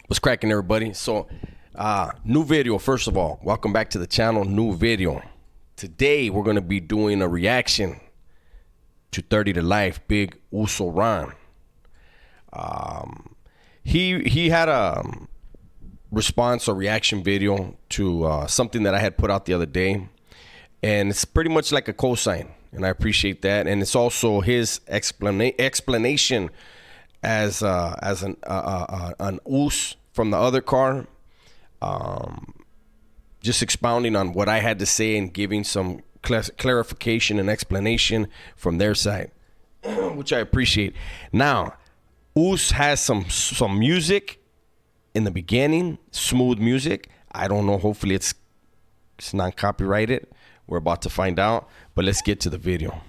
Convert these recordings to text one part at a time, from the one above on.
What's cracking, everybody? So, new video. First of all, welcome back to the channel. New video. Today, we're going to be doing a reaction to 30 to Life, Big Uso Ron. He had a response or reaction video to something that I had put out the other day, and it's pretty much like a cosign, and I appreciate that. And it's also his explanation as an us from the other car, just expounding on what I had to say and giving some clarification and explanation from their side, which I appreciate. Now, Us has some music in the beginning, smooth music. I don't know. Hopefully, it's not copyrighted. We're about to find out. But let's get to the video.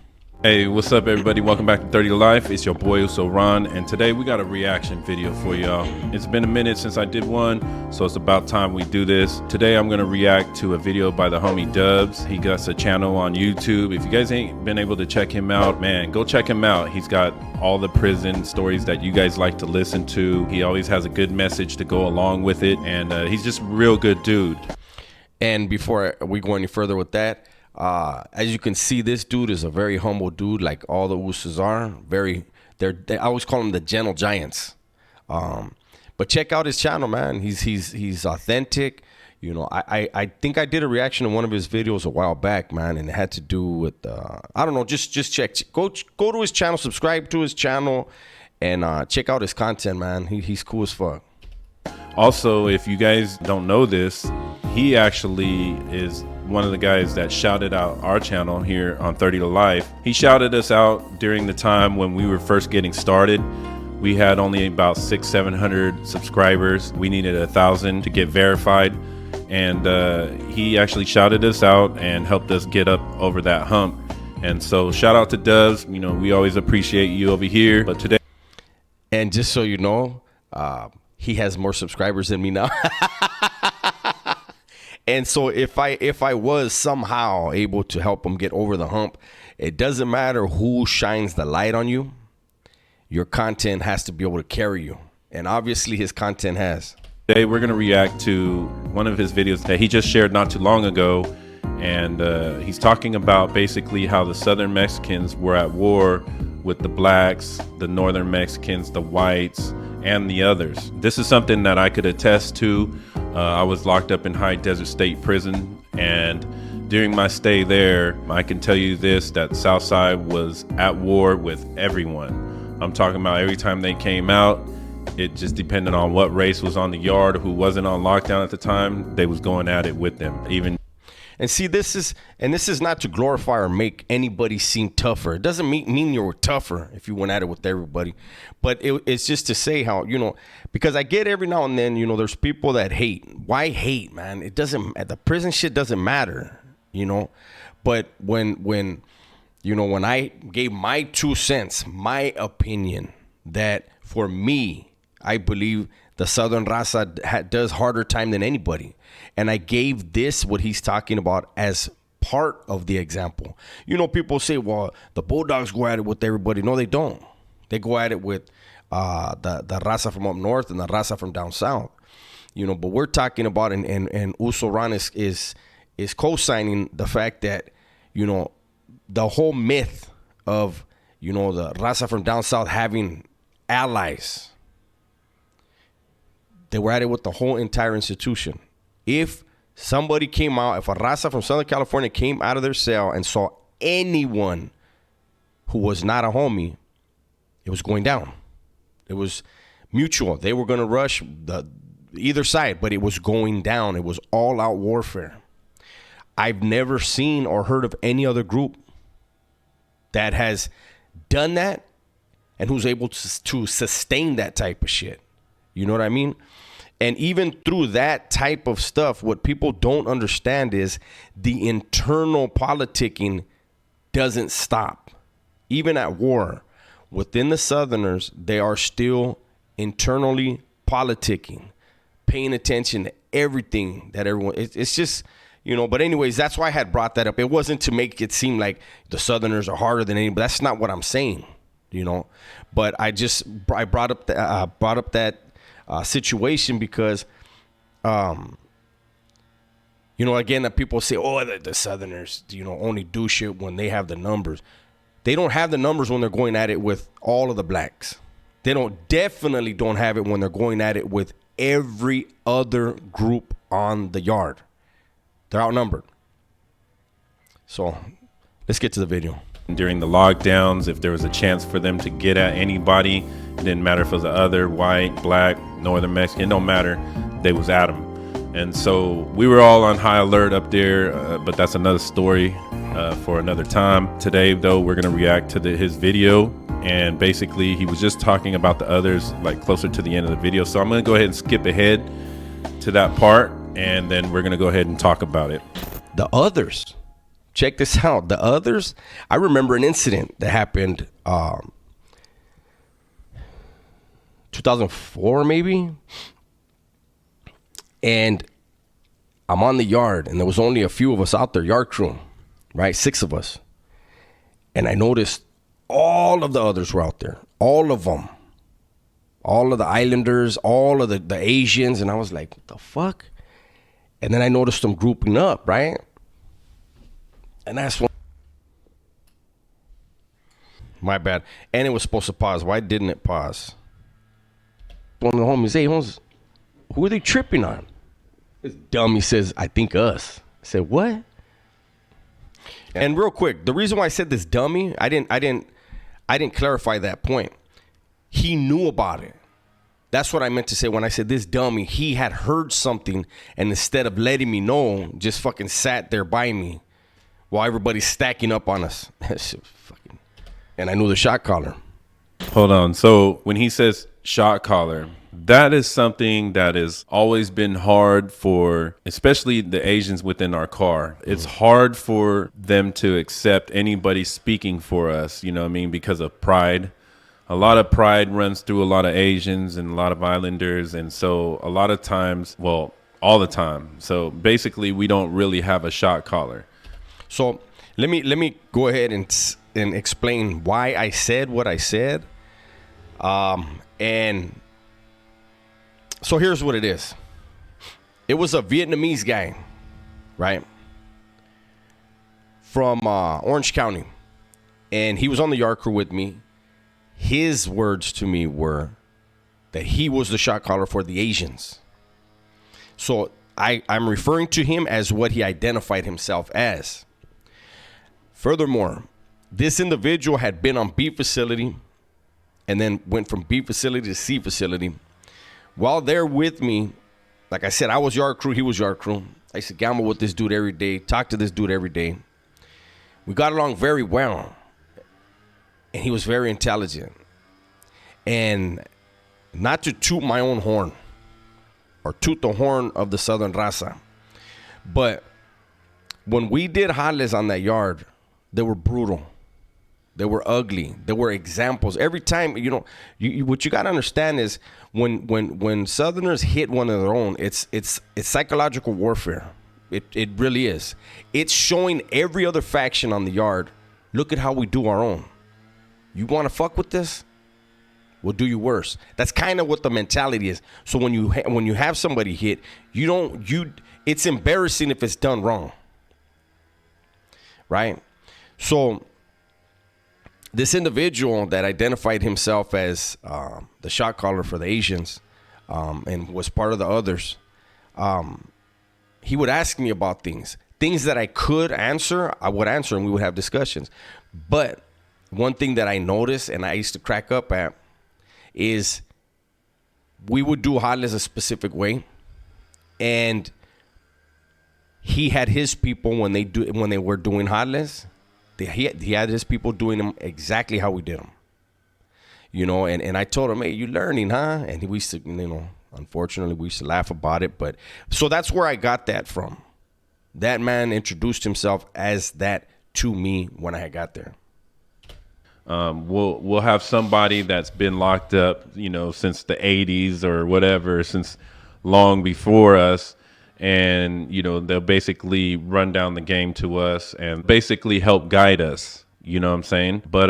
Hey, what's up, everybody? Welcome back to 30 to Life. It's your boy Uso Ron, and today we got a reaction video for y'all. It's been a minute since I did one, so it's about time we do this. Today I'm gonna react to a video by the homie Dubs. He got a channel on YouTube. If you guys ain't been able to check him out, man, go check him out. He's got all the prison stories that you guys like to listen to. He always has a good message to go along with it, and he's just a real good dude. And before we go any further with that, as you can see, this dude is a very humble dude, like all the Usos are. I always call them the gentle giants. But check out his channel, man. He's authentic. You know, I think I did a reaction to one of his videos a while back, man, and it had to do with I don't know. Just check. Go to his channel, subscribe to his channel, and check out his content, man. He's cool as fuck. Also, if you guys don't know this, he actually is one of the guys that shouted out our channel here on 30 to Life. He shouted us out during the time when we were first getting started. We had only about 600-700 subscribers. We needed 1,000 to get verified, and he actually shouted us out and helped us get up over that hump. And so shout out to Dubs. You know, we always appreciate you over here. But today, and just so you know, he has more subscribers than me now. And so if I was somehow able to help him get over the hump, it doesn't matter who shines the light on you. Your content has to be able to carry you. And obviously his content has. today we're going to react to one of his videos that he just shared not too long ago. And he's talking about basically how the Southern Mexicans were at war with the blacks, the Northern Mexicans, the whites, and the others. This is something that I could attest to. I was locked up in High Desert State Prison, and during my stay there, I can tell you this, that Southside was at war with everyone. I'm talking about every time they came out, it just depended on what race was on the yard or who wasn't on lockdown at the time, they was going at it with them. And see, this is not to glorify or make anybody seem tougher. It doesn't mean you were tougher if you went at it with everybody. But it's just to say how, you know, because I get every now and then, you know, there's people that hate. Why hate, man? It doesn't, the prison shit doesn't matter, you know. But when you know, when I gave my 2 cents, my opinion, that for me, I believe the Southern Raza does harder time than anybody. And I gave this, what he's talking about, as part of the example. You know, people say, well, the Bulldogs go at it with everybody. No, they don't. They go at it with the Raza from up north and the Raza from down south. You know, but we're talking about, and Uso Ron is co-signing the fact that, you know, the whole myth of, you know, the Raza from down south having allies. They were at it with the whole entire institution. If somebody came out, if a Raza from Southern California came out of their cell and saw anyone who was not a homie, it was going down. It was mutual. They were going to rush either side, but it was going down. It was all-out warfare. I've never seen or heard of any other group that has done that and who's able to sustain that type of shit. You know what I mean? And even through that type of stuff, what people don't understand is the internal politicking doesn't stop. Even at war, within the Southerners, they are still internally politicking, paying attention to everything that everyone, it's just, you know, but anyways, that's why I had brought that up. It wasn't to make it seem like the Southerners are harder than anybody. That's not what I'm saying, you know. But I brought up that situation because, again, that people say, oh, the Southerners, only do shit when they have the numbers. They don't have the numbers when they're going at it with all of the blacks. They definitely don't have it when they're going at it with every other group on the yard. They're outnumbered. So let's get to the video. During the lockdowns, if there was a chance for them to get at anybody, it didn't matter if it was the other, white, black, northern Mexican, it don't matter. They was at them. And so we were all on high alert up there, but that's another story for another time. Today, though, we're going to react to his video. And basically, he was just talking about the others, like closer to the end of the video. So I'm going to go ahead and skip ahead to that part, and then we're going to go ahead and talk about it. The others. Check this out. The others. I remember an incident that happened 2004, maybe. And I'm on the yard, and there was only a few of us out there, yard crew, right? 6 of us. And I noticed all of the others were out there. All of them. All of the islanders, all of the Asians. And I was like, what the fuck? And then I noticed them grouping up, right? And that's when... My bad. And it was supposed to pause. Why didn't it pause? One of the homies, hey, Holmes, who are they tripping on? This dummy says, I think us. I said, what? And real quick, the reason why I said this dummy, I didn't clarify that point. He knew about it. That's what I meant to say when I said this dummy. He had heard something, and instead of letting me know, just fucking sat there by me while everybody's stacking up on us. And I knew the shot caller. Hold on. So when he says shot caller, that is something that has always been hard for, especially the Asians within our car. It's hard for them to accept anybody speaking for us, you know what I mean, because of pride. A lot of pride runs through a lot of Asians and a lot of Islanders. And so a lot of times, well, all the time. So basically, we don't really have a shot caller. So let me go ahead and explain why I said what I said. And so here's what it is. It was a Vietnamese guy, right, from Orange County. And he was on the yard crew with me. His words to me were that he was the shot caller for the Asians. So I'm referring to him as what he identified himself as. Furthermore, this individual had been on B facility and then went from B facility to C facility. While they're with me, like I said, I was yard crew, he was yard crew. I used to gamble with this dude every day, talk to this dude every day. We got along very well. And he was very intelligent. And not to toot my own horn or toot the horn of the Southern Raza, but when we did jales on that yard, they were brutal. They were ugly. They were examples. Every time, what you got to understand is when Southerners hit one of their own, it's psychological warfare. It really is. It's showing every other faction on the yard, look at how we do our own. You want to fuck with this? We'll do you worse. That's kind of what the mentality is. So when you have somebody hit, it's embarrassing if it's done wrong. Right? So this individual that identified himself as the shot caller for the Asians and was part of the others, he would ask me about things that I could answer. I would answer, and we would have discussions. But one thing that I noticed, and I used to crack up at, is we would do jales a specific way, and he had his people when they were doing jales. He had his people doing them exactly how we did them. And I told him, hey, you learning, huh? And we used to, unfortunately, we used to laugh about it. But so that's where I got that from. That man introduced himself as that to me when I got there. We'll have somebody that's been locked up, since the 80s or whatever, since long before us. And, they'll basically run down the game to us and basically help guide us. You know what I'm saying? But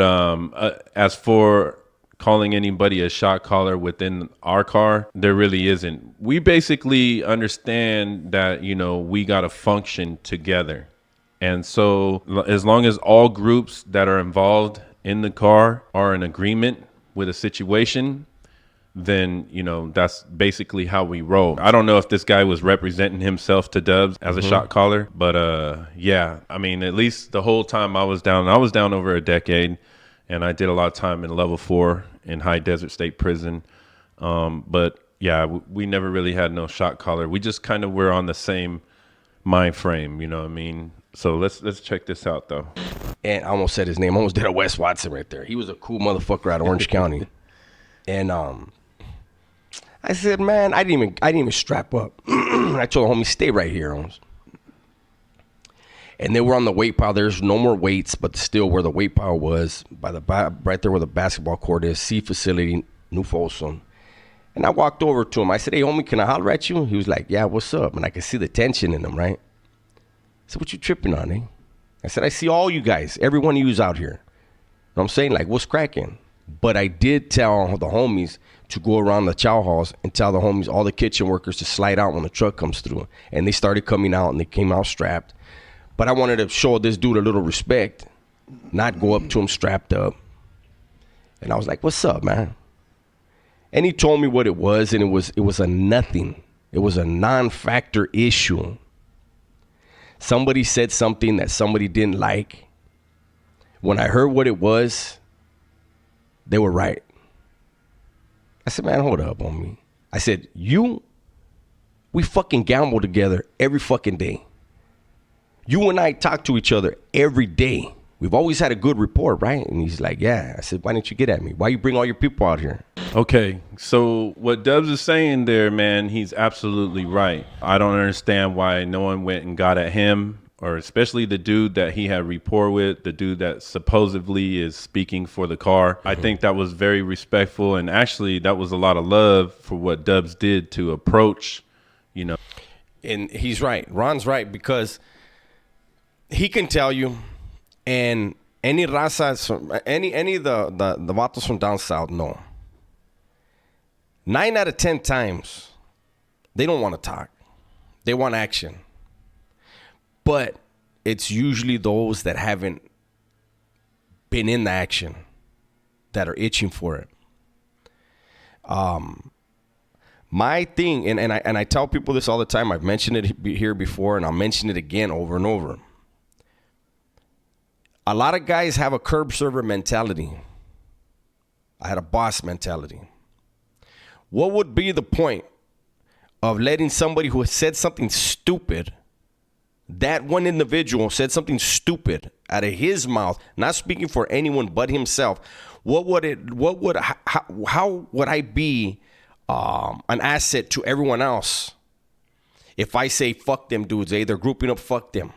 as for calling anybody a shot caller within our car. There really isn't. We basically understand that, you know, we got to function together. And so as long as all groups that are involved in the car are in agreement with a situation, then, you know, that's basically how we roll. I don't know if this guy was representing himself to Dubs as a shot caller, but yeah, I mean, at least the whole time I was down over a decade, and I did a lot of time in level 4 in High Desert State Prison. But yeah, we never really had no shot caller. We just kind of were on the same mind frame, you know what I mean? So let's check this out though. And I almost said his name. I almost did a Wes Watson right there. He was a cool motherfucker out of Orange County. And I said, man, I didn't even strap up. I told the homie, stay right here, Holmes. And they were on the weight pile. There's no more weights, but still where the weight pile was, right there where the basketball court is, C facility, New Folsom. And I walked over to him. I said, hey, homie, can I holler at you? He was like, yeah, what's up? And I could see the tension in him, right? I said, what you tripping on, eh? I said, I see all you guys, every one of you's out here. You know what I'm saying? Like, what's cracking? But I did tell the homies to go around the chow halls and tell the homies, all the kitchen workers, to slide out when the truck comes through. And they started coming out, and they came out strapped. But I wanted to show this dude a little respect, not go up to him strapped up. And I was like, what's up, man? And he told me what it was, and it was a nothing. It was a non-factor issue. Somebody said something that somebody didn't like. When I heard what it was, they were right. I said, man, hold up on me. I said, we fucking gamble together every fucking day. You and I talk to each other every day. We've always had a good rapport, right? And he's like, yeah. I said, why didn't you get at me? Why you bring all your people out here? Okay, so what Dubs is saying there, man, he's absolutely right. I don't understand why no one went and got at him, or especially the dude that he had rapport with, the dude that supposedly is speaking for the car. Mm-hmm. I think that was very respectful, and actually that was a lot of love for what Dubs did to approach, you know. And he's right. Ron's right, because he can tell you, and any raza, any of the vatos from down south know. 9 out of 10 times, they don't want to talk. They want action. But it's usually those that haven't been in the action that are itching for it. My thing, and I tell people this all the time. I've mentioned it here before, and I'll mention it again over and over. A lot of guys have a curb server mentality. I had a boss mentality. What would be the point of letting somebody who has said something stupid, that one individual said something stupid out of his mouth, not speaking for anyone but himself? How would I be an asset to everyone else if I say, fuck them dudes, they're grouping up, fuck them.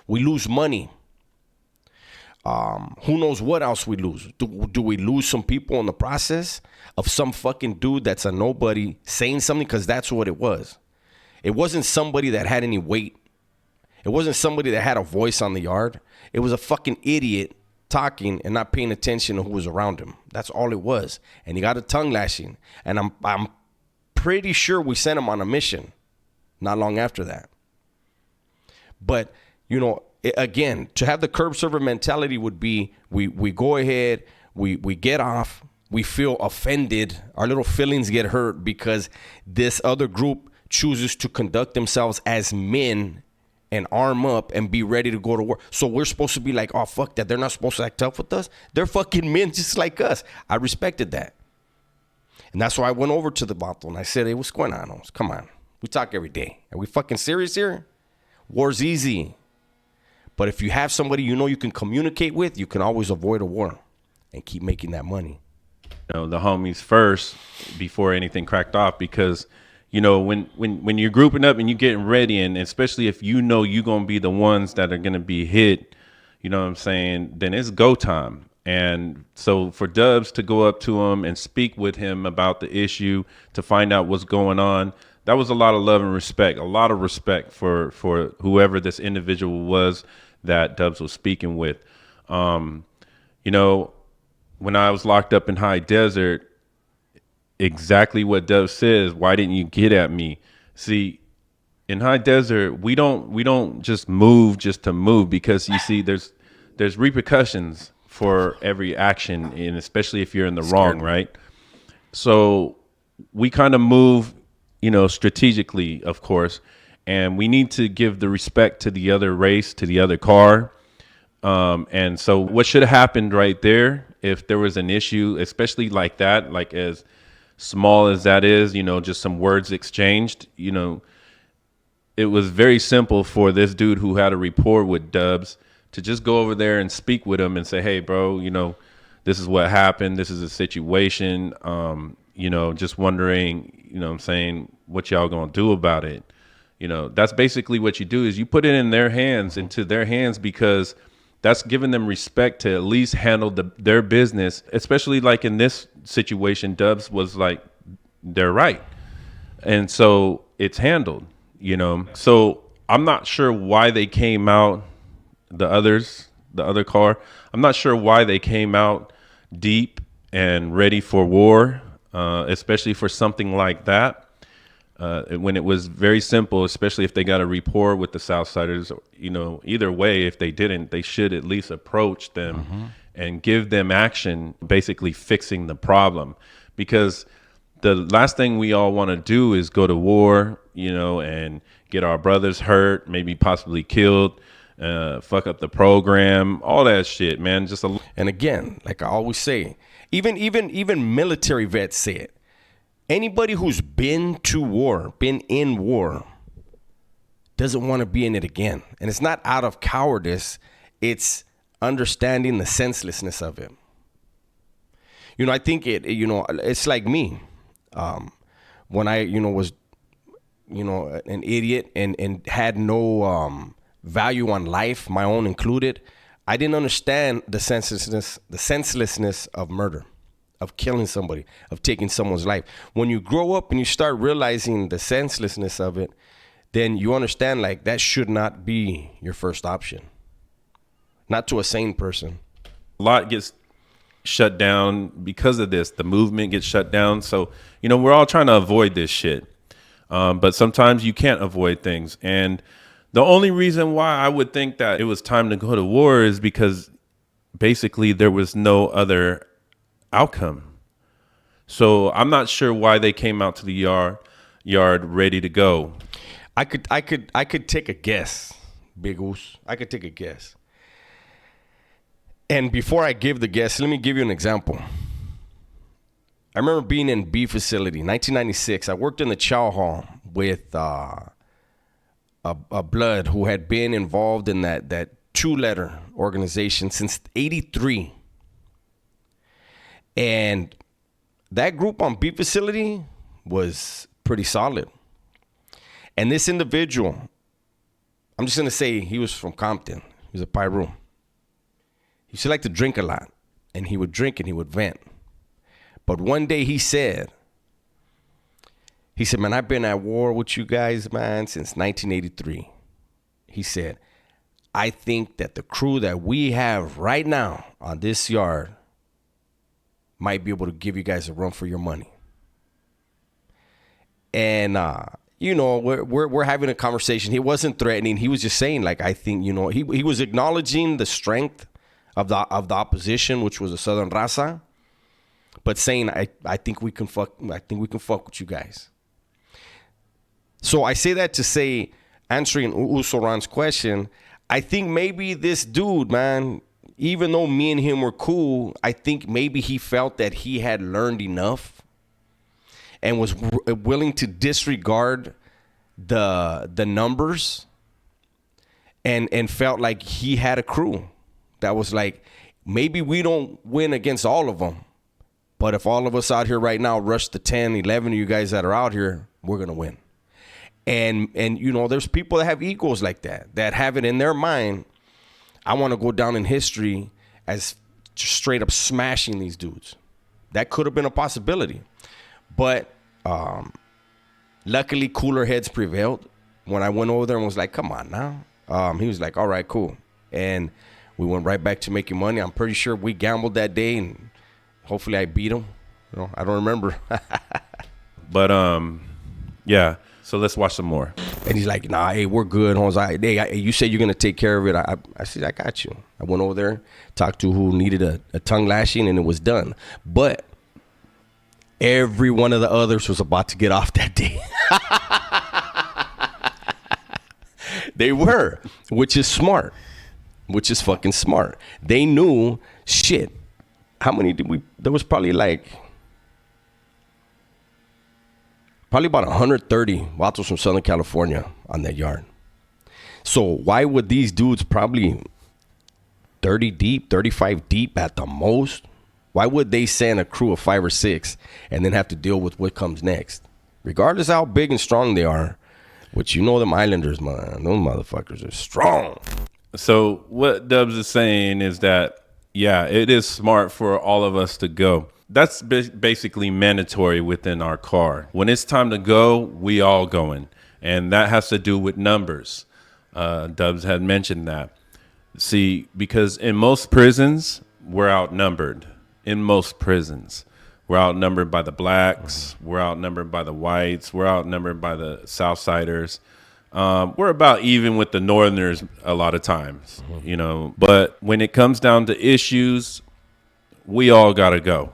We lose money. Who knows what else we lose? Do we lose some people in the process of some fucking dude that's a nobody saying something? Because that's what it was. It wasn't somebody that had any weight. It wasn't somebody that had a voice on the yard. It was a fucking idiot talking and not paying attention to who was around him. That's all it was. And he got a tongue lashing. And I'm pretty sure we sent him on a mission not long after that. But, you know, again, to have the curb server mentality would be we go ahead, we get off, we feel offended, our little feelings get hurt because this other group chooses to conduct themselves as men and arm up and be ready to go to work. So we're supposed to be like, oh, fuck that. They're not supposed to act tough with us. They're fucking men just like us. I respected that. And that's why I went over to the bottle and I said, hey, what's going on? Come on. We talk every day. Are we fucking serious here? War's easy. But if you have somebody you know you can communicate with, you can always avoid a war and keep making that money. You know, the homies first before anything cracked off, because, you know, when you're grouping up and you're getting ready, and especially if you know you're going to be the ones that are going to be hit, you know what I'm saying, then it's go time. And so for Dubs to go up to him and speak with him about the issue, to find out what's going on, that was a lot of love and respect, a lot of respect for whoever this individual was that Dubs was speaking with. You know, when I was locked up in High Desert, exactly what Dove says. Why didn't you get at me? See, in High Desert, we don't just move just to move, because you see, there's repercussions for every action, and especially if you're in the wrong, right? So we kind of move, strategically, of course, and we need to give the respect to the other race, to the other car. And so what should have happened right there, if there was an issue, especially like that, like as small as that is, just some words exchanged, it was very simple for this dude who had a rapport with Dubs to just go over there and speak with him and say, hey, bro, this is what happened. This is a situation. Just wondering, what I'm saying, what y'all gonna do about it? That's basically what you do, is you put it in their hands, into their hands, because that's giving them respect to at least handle their business, especially like in this situation. Dubs was like, they're right. And so it's handled, So I'm not sure why they came out, the other car. I'm not sure why they came out deep and ready for war, especially for something like that. When it was very simple, especially if they got a rapport with the Southsiders, either way, if they didn't, they should at least approach them and give them action, basically fixing the problem. Because the last thing we all want to do is go to war, and get our brothers hurt, maybe possibly killed, fuck up the program, all that shit, man. And again, like I always say, even military vets say it. Anybody who's been to war, been in war, doesn't want to be in it again. And it's not out of cowardice. It's understanding the senselessness of it. I think it's like me. When I, was, an idiot and had no value on life, my own included, I didn't understand the senselessness of murder, of killing somebody, of taking someone's life. When you grow up and you start realizing the senselessness of it, then you understand, like, that should not be your first option. Not to a sane person. A lot gets shut down because of this. The movement gets shut down. So, we're all trying to avoid this shit. But sometimes you can't avoid things. And the only reason why I would think that it was time to go to war is because basically there was no other outcome. So I'm not sure why they came out to the yard ready to go. I could take a guess, Big Us. I could take a guess. And before I give the guess, let me give you an example. I remember being in B facility, 1996. I worked in the chow hall with a blood who had been involved in that two-letter organization since '83. And that group on B facility was pretty solid. And this individual, I'm just going to say he was from Compton. He was a Pyro. He used to like to drink a lot. And he would drink and he would vent. But one day he said, man, I've been at war with you guys, man, since 1983. He said, I think that the crew that we have right now on this yard might be able to give you guys a run for your money. And, we're having a conversation. He wasn't threatening. He was just saying, like, I think, he was acknowledging the strength of the opposition, which was a Southern Raza, but saying, I think we can fuck with you guys. So I say that to say, answering Uso Ron's question, I think maybe this dude, man, even though me and him were cool, I think maybe he felt that he had learned enough and was willing to disregard the numbers and felt like he had a crew that was like, maybe we don't win against all of them, but if all of us out here right now rush the 10, 11 of you guys that are out here, we're going to win. And there's people that have egos like that have it in their mind, I want to go down in history as straight up smashing these dudes. That could have been a possibility. But luckily, cooler heads prevailed. When I went over there and was like, come on now. He was like, all right, cool. And we went right back to making money. I'm pretty sure we gambled that day and Hopefully I beat him. I don't remember. But yeah. So let's watch some more. And he's like, nah, hey, we're good, Holmes. Hey, you said you're going to take care of it. I said, I got you. I went over there, talked to who needed a tongue lashing, and it was done. But every one of the others was about to get off that day. They were, which is smart, which is fucking smart. They knew, shit, how many did we, there was probably about 130 vatos from Southern California on that yard. So why would these dudes, probably 30 deep, 35 deep at the most, why would they send a crew of 5 or 6 and then have to deal with what comes next? Regardless how big and strong they are, which them Islanders, man, those motherfuckers are strong. So what Dubs is saying is that, yeah, it is smart for all of us to go. That's basically mandatory within our car. When it's time to go, we all going. And that has to do with numbers. Dubs had mentioned that. See, because in most prisons, we're outnumbered. In most prisons. We're outnumbered by the blacks. We're outnumbered by the whites. We're outnumbered by the Southsiders. We're about even with the Northerners a lot of times, But when it comes down to issues, we all got to go.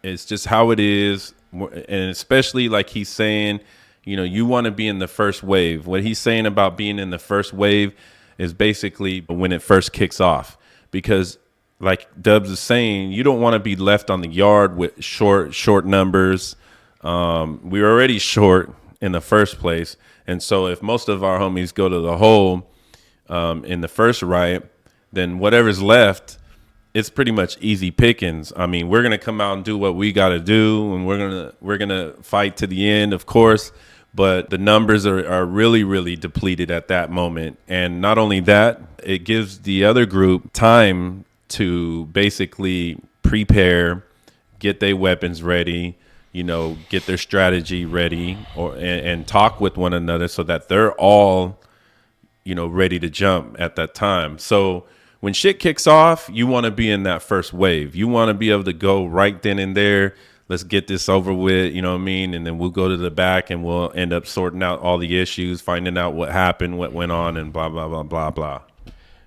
It's just how it is. And especially like he's saying, you want to be in the first wave. What he's saying about being in the first wave is basically when it first kicks off. Because like Dubs is saying, you don't want to be left on the yard with short numbers. We're already short in the first place. And so if most of our homies go to the hole in the first riot, then whatever's left, it's pretty much easy pickings. I mean, we're gonna come out and do what we got to do, and we're gonna fight to the end, of course. But the numbers are really, really depleted at that moment. And not only that, it gives the other group time to basically prepare, get their weapons ready, get their strategy ready, and talk with one another so that they're all, ready to jump at that time. So when shit kicks off, you want to be in that first wave. You want to be able to go right then and there. Let's get this over with, you know what I mean? And then we'll go to the back and we'll end up sorting out all the issues, finding out what happened, what went on, and blah, blah, blah, blah, blah.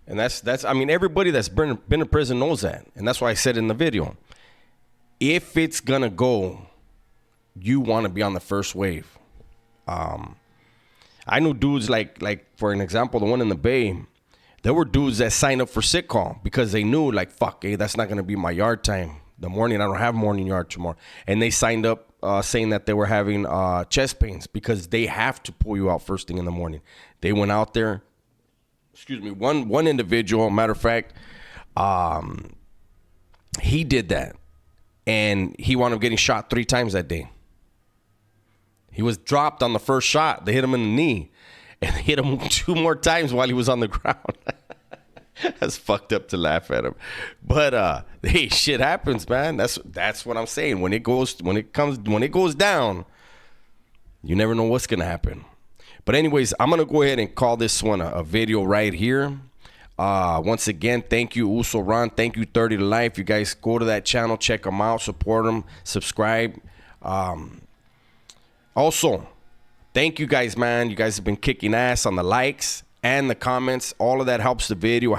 And that's everybody that's been in prison knows that. And that's why I said in the video, if it's going to go, you want to be on the first wave. I know dudes like for an example, the one in the Bay, there were dudes that signed up for sick call because they knew fuck, hey, that's not going to be my yard time. The morning, I don't have morning yard tomorrow. And they signed up saying that they were having chest pains because they have to pull you out first thing in the morning. They went out there. Excuse me, one individual, matter of fact, he did that. And he wound up getting shot 3 times that day. He was dropped on the first shot. They hit him in the knee. And they hit him 2 more times while he was on the ground. That's fucked up to laugh at him. But hey, shit happens, man. That's what I'm saying. When it goes down, you never know what's gonna happen. But anyways, I'm gonna go ahead and call this one a video right here. Once again, thank you, Uso Ron. Thank you, 30 to Life. You guys go to that channel, check them out, support them, subscribe. Also, thank you guys, man. You guys have been kicking ass on the likes and the comments. All of that helps the video,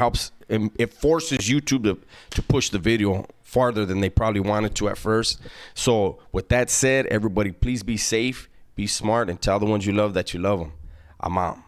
it forces YouTube to push the video farther than they probably wanted to at first. So with that said, everybody, please be safe, be smart, and tell the ones you love that you love them. I'm out.